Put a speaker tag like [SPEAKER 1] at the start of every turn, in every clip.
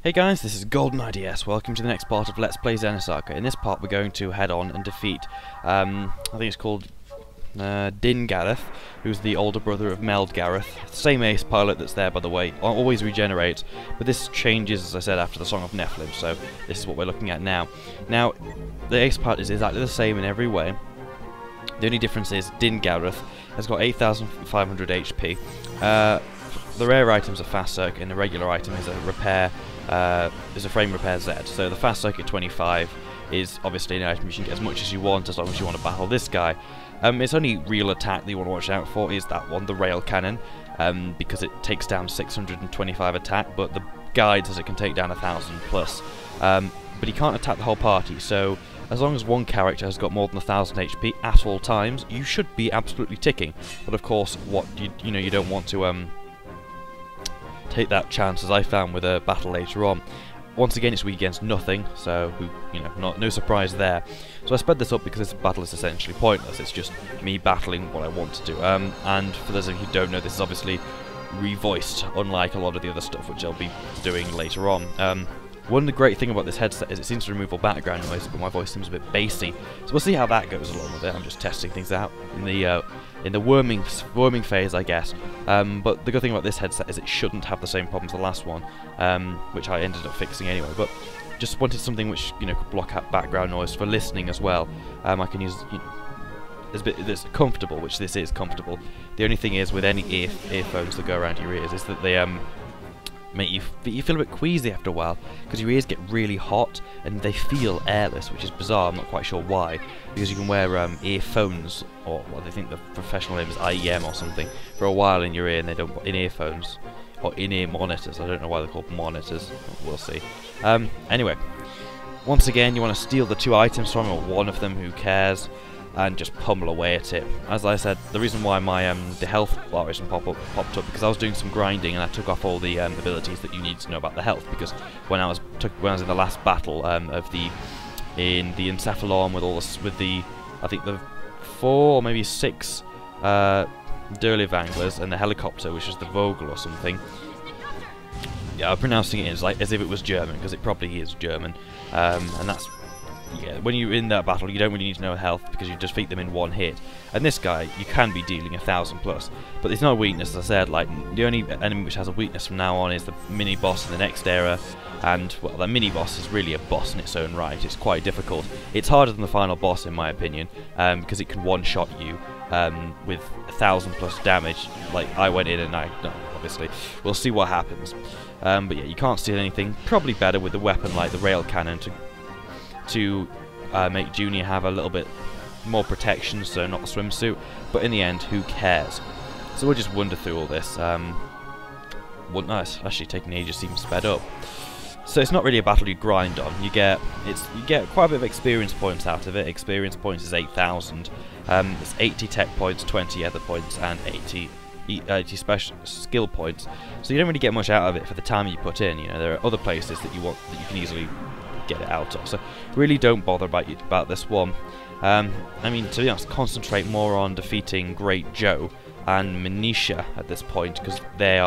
[SPEAKER 1] Hey guys, this is GoldeneyeDS. Welcome to the next part of Let's Play Xenosaga. In this part we're going to head on and defeat, I think it's called Din Gareth, who's the older brother of Meld Gareth. Same ace pilot that's there, by the way, always regenerates, but this changes, as I said, after the Song of Nephilim, so this is what we're looking at now. Now, the ace pilot is exactly the same in every way. The only difference is Din Gareth has got 8,500 HP. The rare item's a fast circuit, and the regular item is a repair. Is a frame repair Z. So the fast circuit 25 is obviously an item you can get as much as you want, as long as you want to battle this guy. Its only real attack that you want to watch out for is that one, the rail cannon, because it takes down 625 attack, but the guide says it can take down 1,000 plus. But he can't attack the whole party, so as long as one character has got more than 1,000 HP at all times, you should be absolutely ticking. But of course, what you don't want to take that chance, as I found with a battle later on. Once again, it's weak against nothing, so no surprise there. So I sped this up because this battle is essentially pointless. It's just me battling what I want to do. And for those of you who don't know, this is obviously revoiced, unlike a lot of the other stuff which I'll be doing later on. One of the great thing about this headset is it seems to remove all background noise, but my voice seems a bit bassy. So we'll see how that goes along with it. I'm just testing things out in the worming phase, I guess. But the good thing about this headset is it shouldn't have the same problem as the last one, which I ended up fixing anyway. But just wanted something which could block out background noise for listening as well. I can use it's comfortable, which this is comfortable. The only thing is with any earphones that go around your ears is that they make you feel a bit queasy after a while, because your ears get really hot and they feel airless, which is bizarre. I'm not quite sure why, because you can wear earphones, or what they think the professional name is IEM or something, for a while in your ear, and they don't put in earphones or in-ear monitors. I don't know why they're called monitors. We'll see. Anyway, once again, you want to steal the 2 items from him, or one of them, who cares, and just pummel away at it. As I said, the reason why my the health bar isn't popped up because I was doing some grinding and I took off all the abilities that you need to know about the health, because when I was in the last battle in the Encephalon with the I think the 4 or maybe 6 Durliv anglers and the helicopter, which is the Vogel or something. Yeah, I'm pronouncing it as if it was German, because it probably is German, and that's. Yeah, when you're in that battle, you don't really need to know health, because you defeat them in one hit. And this guy, you can be dealing 1,000 plus, but there's no weakness, as I said. Like, the only enemy which has a weakness from now on is the mini boss in the next era, and well, the mini boss is really a boss in its own right. It's quite difficult. It's harder than the final boss, in my opinion, because it can one-shot you with 1,000 plus damage. Like, I went in and obviously, we'll see what happens. But yeah, you can't steal anything. Probably better with a weapon like the rail cannon to make Junior have a little bit more protection, so not the swimsuit, but in the end, who cares? So we'll just wander through all this. Nice, actually taking ages seems sped up. So it's not really a battle you grind on. You get quite a bit of experience points out of it. Experience points is 8,000. It's 80 tech points, 20 other points, and 80 special skill points. So you don't really get much out of it for the time you put in. There are other places that you can easily get it out of, so really don't bother about this one. I mean, to be honest, concentrate more on defeating Great Joe and Minicia at this point, because they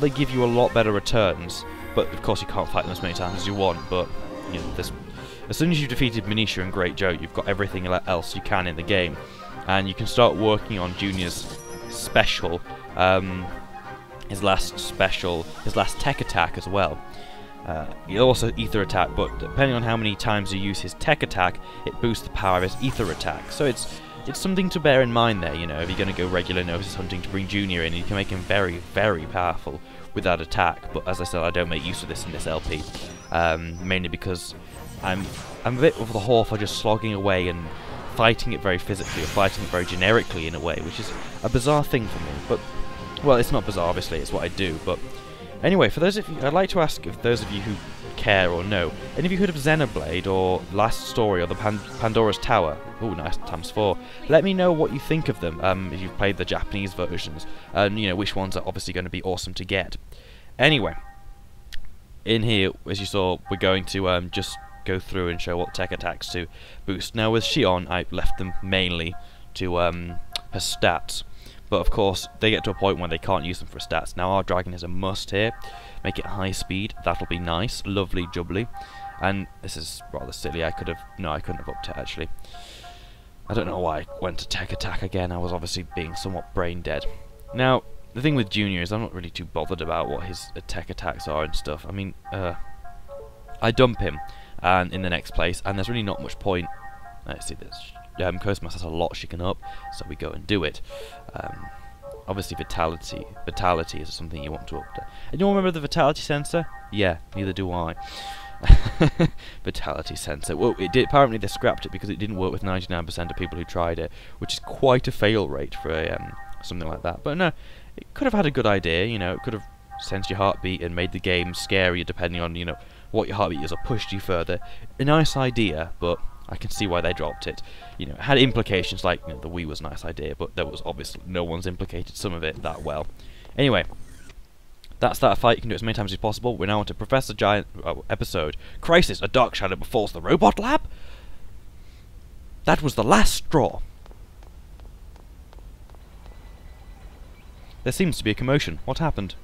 [SPEAKER 1] give you a lot better returns, but of course you can't fight them as many times as you want. But as soon as you've defeated Minicia and Great Joe, you've got everything else you can in the game, and you can start working on Junior's special, his last tech attack as well. He'll also ether attack, but depending on how many times you use his tech attack, it boosts the power of his ether attack. So it's something to bear in mind there. If you're going to go regular Gnosis hunting to bring Junior in, you can make him very, very powerful with that attack. But as I said, I don't make use of this in this LP, mainly because I'm a bit of the whore for just slogging away and fighting it very physically, or fighting it very generically in a way, which is a bizarre thing for me. But well, it's not bizarre, obviously, it's what I do. But anyway, for those of you, I'd like to ask, if those of you who care or know, any of you heard of Xenoblade or Last Story or the Pandora's Tower? Oh, nice, ×4. Let me know what you think of them, if you've played the Japanese versions, and which ones are obviously going to be awesome to get. Anyway, in here, as you saw, we're going to just go through and show what tech attacks to boost. Now with Shion, I left them mainly to her stats. But of course, they get to a point when they can't use them for stats. Now our dragon is a must here. Make it high speed. That'll be nice. Lovely jubbly. And this is rather silly. I couldn't have upped it actually. I don't know why I went to tech attack again. I was obviously being somewhat brain dead. Now, the thing with Junior is I'm not really too bothered about what his tech attacks are and stuff. I mean, I dump him and in the next place, and there's really not much point. Let's see this. Cosmos has a lot she can up, so we go and do it. Obviously vitality is something you want to up to. And you all remember the vitality sensor? Yeah, neither do I. Vitality sensor. Well, it did. Apparently they scrapped it because it didn't work with 99% of people who tried it, which is quite a fail rate for a something like that. But no, it could have had a good idea. You know, it could have sensed your heartbeat and made the game scarier depending on what your heartbeat is, or pushed you further. A nice idea, but I can see why they dropped it. You know, it had implications like the Wii was a nice idea, but there was obviously no one's implicated some of it that well. Anyway, that's that fight. You can do it as many times as possible. We're now on to Professor Giant episode. Crisis, a dark shadow befalls the robot lab? That was the last straw. There seems to be a commotion. What happened?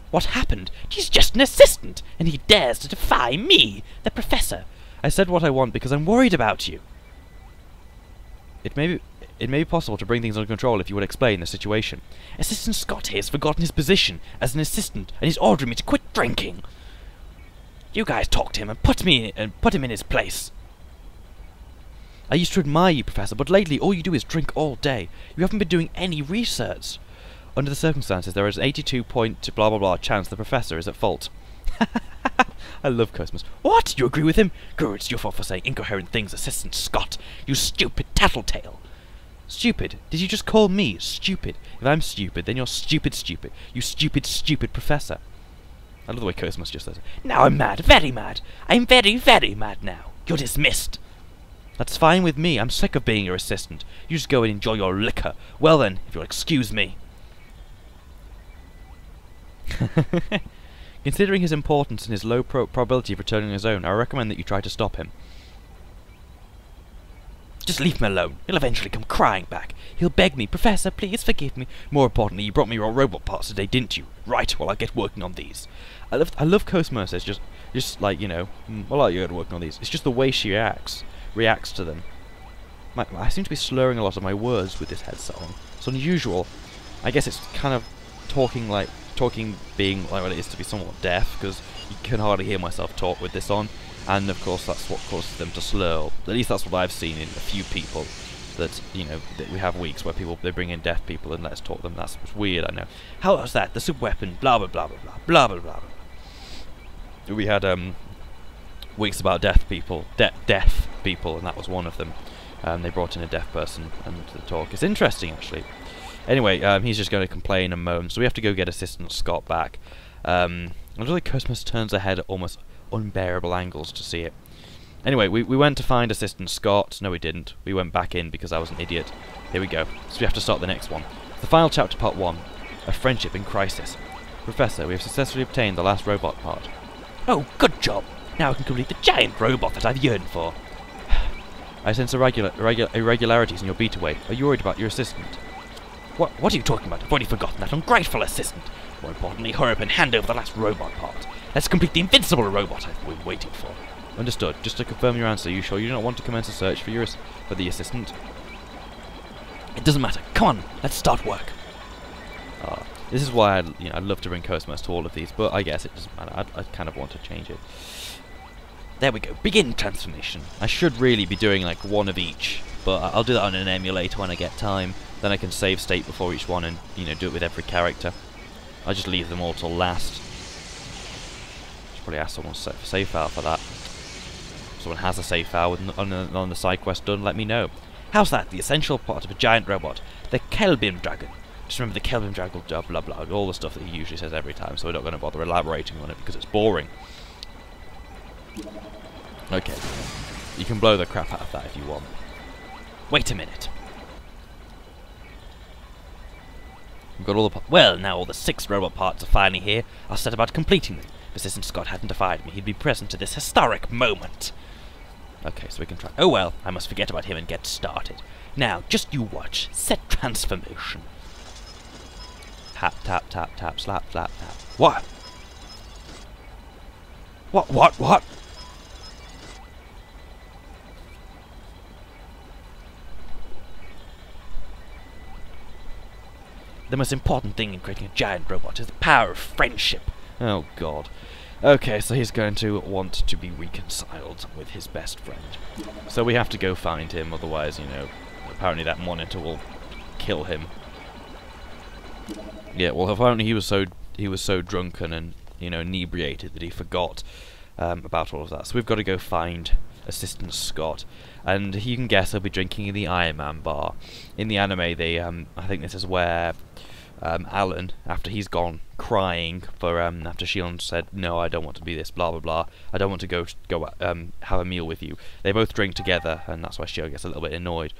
[SPEAKER 1] What happened? He's just an assistant, and he dares to defy me, the professor. I said what I want because I'm worried about you. It may be possible to bring things under control if you would explain the situation. Assistant Scott here has forgotten his position as an assistant, and he's ordering me to quit drinking. You guys talk to him and put him in his place. I used to admire you, Professor, but lately all you do is drink all day. You haven't been doing any research. Under the circumstances, there is an 82 point blah blah blah chance the Professor is at fault. I love Cosmos. What? You agree with him? Grr, it's your fault for saying incoherent things, Assistant Scott. You stupid tattletale. Stupid? Did you just call me stupid? If I'm stupid, then you're stupid. You stupid professor. I love the way Cosmos just says it. Now I'm mad, very mad. I'm very, very mad now. You're dismissed. That's fine with me. I'm sick of being your assistant. You just go and enjoy your liquor. Well then, if you'll excuse me. Considering his importance and his low probability of returning on his own, I recommend that you try to stop him. Just leave him alone. He'll eventually come crying back. He'll beg me, Professor, please forgive me. More importantly, you brought me your robot parts today, didn't you? Right, well, I'll get working on these. I love Cosmos as just like, well, I'll get working on these. It's just the way she reacts to them. I seem to be slurring a lot of my words with this headset on. It's unusual. I guess it's kind of talking being like what it is to be somewhat deaf, because you can hardly hear myself talk with this on, and of course that's what causes them to slur. At least that's what I've seen in a few people, that that we have weeks where they bring in deaf people and let's talk them. That's weird, I know. How was that? The super weapon, blah blah blah blah blah blah blah blah. We had weeks about deaf people, and that was one of them. They brought in a deaf person and to talk. It's interesting actually. Anyway, he's just going to complain and moan, so we have to go get Assistant Scott back. I feel like Cosmos turns her head at almost unbearable angles to see it. Anyway, we went to find Assistant Scott. No, we didn't. We went back in because I was an idiot. Here we go. So we have to start the next one. The final chapter, part 1. A friendship in crisis. Professor, we have successfully obtained the last robot part. Oh, good job! Now I can complete the giant robot that I've yearned for. I sense irregularities in your beta weight. Are you worried about your assistant? What are you talking about? I've already forgotten that ungrateful assistant. More importantly, hurry up and hand over the last robot part. Let's complete the invincible robot I've been waiting for. Understood. Just to confirm your answer, you sure you do not want to commence a search for the assistant? It doesn't matter. Come on, let's start work. This is why I'd love to bring Cosmos to all of these, but I guess it doesn't matter. I kind of want to change it. There we go. Begin transformation. I should really be doing like one of each, but I'll do that on an emulator when I get time. Then I can save state before each one and do it with every character. I'll just leave them all till last. Should probably ask someone to save file for that. If someone has a save file on the side quest done, let me know. How's that? The essential part of a giant robot, the Kelvin Dragon. Just remember the Kelvin Dragon, blah blah blah, all the stuff that he usually says every time. So we're not going to bother elaborating on it because it's boring. Okay, you can blow the crap out of that if you want. Wait a minute. We've got all the well, now all the 6 robot parts are finally here. I'll set about completing them. If Assistant Scott hadn't defied me, he'd be present to this historic moment. Okay, so we can try. Oh well, I must forget about him and get started. Now, just you watch. Set transformation. Tap, tap, tap, tap, slap, slap, tap. What? What? The most important thing in creating a giant robot is the power of friendship. Oh god. Okay, so he's going to want to be reconciled with his best friend. So we have to go find him, otherwise, you know, apparently that monitor will kill him. Yeah, well, apparently he was so drunken and, you know, inebriated that he forgot about all of that. So we've got to go find Assistant Scott, and you can guess he'll be drinking in the Iron Man bar. In the anime, they I think this is where Alan, after he's gone crying for after Shion said, "No, I don't want to be this, blah blah blah. I don't want to go have a meal with you." They both drink together, and that's why Shion gets a little bit annoyed.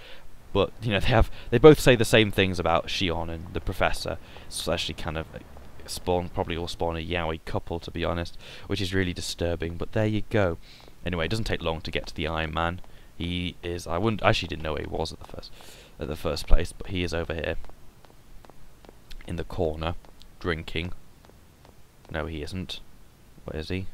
[SPEAKER 1] But you know, they both say the same things about Shion and the Professor. So actually kind of probably will spawn a yaoi couple, to be honest, which is really disturbing. But there you go. Anyway, it doesn't take long to get to the Iron Man. He is. I actually didn't know where he was at the first place, but he is over here in the corner drinking. No, he isn't. Where is he?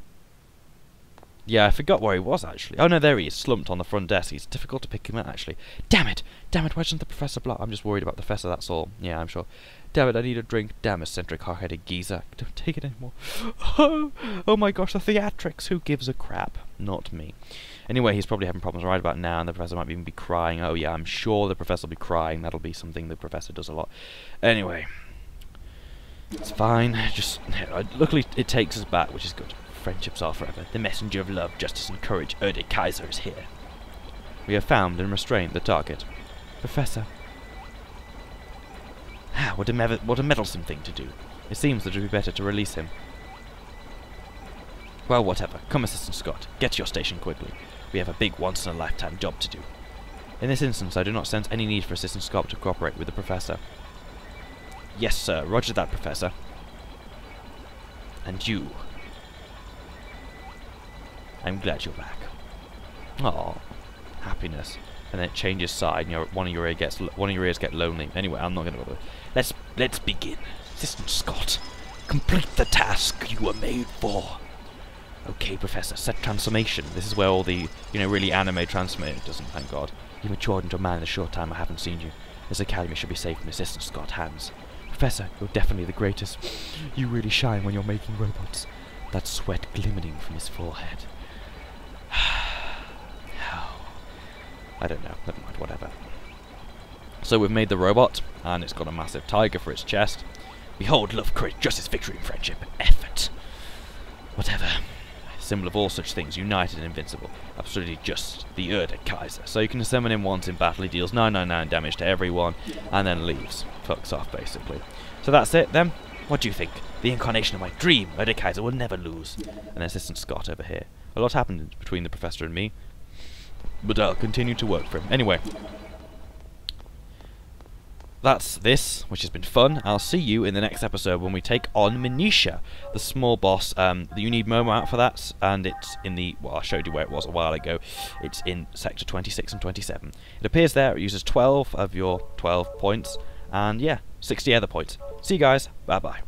[SPEAKER 1] Yeah, I forgot where he was actually. Oh no, there he is, slumped on the front desk. It's difficult to pick him out actually. Damn it! Why doesn't the Professor block? I'm just worried about the Professor, that's all. Yeah, I'm sure. Damn it, I need a drink. Damn eccentric hard-headed geezer. I don't take it anymore. Oh my gosh, the theatrics. Who gives a crap? Not me. Anyway, he's probably having problems right about now, and the Professor might even be crying. Oh yeah, I'm sure the Professor will be crying. That'll be something the Professor does a lot. Anyway, it's fine. Just luckily it takes us back, which is good. Friendships are forever. The messenger of love, justice, and courage, Erde Kaiser, is here. We have found and restrained the target. Professor. What a meddlesome thing to do. It seems that it would be better to release him. Well, whatever. Come, Assistant Scott. Get to your station quickly. We have a big once-in-a-lifetime job to do. In this instance, I do not sense any need for Assistant Scott to cooperate with the Professor. Yes, sir. Roger that, Professor. And you. I'm glad you're back. Aw, happiness. And then it changes side, and one of your ears get lonely. Anyway, I'm not going to bother. Let's begin. Assistant Scott, complete the task you were made for. Okay, Professor, set transformation. This is where all the, you know, really anime transformation doesn't, thank God. You matured into a man in the short time I haven't seen you. This academy should be safe in Assistant Scott's hands. Professor, you're definitely the greatest. You really shine when you're making robots. That sweat glimmering from his forehead. I don't know, never mind, whatever. So we've made the robot, and it's got a massive tiger for its chest. Behold, love, courage, justice, victory, and friendship, effort. Whatever. Symbol of all such things, united and invincible. Absolutely just the Erde Kaiser. So you can summon him once in battle, he deals 999 damage to everyone, and then leaves. Fucks off, basically. So that's it, then. What do you think? The incarnation of my dream, Erde Kaiser will never lose. And Assistant Scott over here. A lot happened between the Professor and me, but I'll continue to work for him. Anyway, that's this, which has been fun. I'll see you in the next episode when we take on Manisha, the small boss. You need Momo out for that, and it's in the, well, I showed you where it was a while ago. It's in Sector 26 and 27. It appears there, it uses 12 of your 12 points, and yeah, 60 other points. See you guys, bye-bye.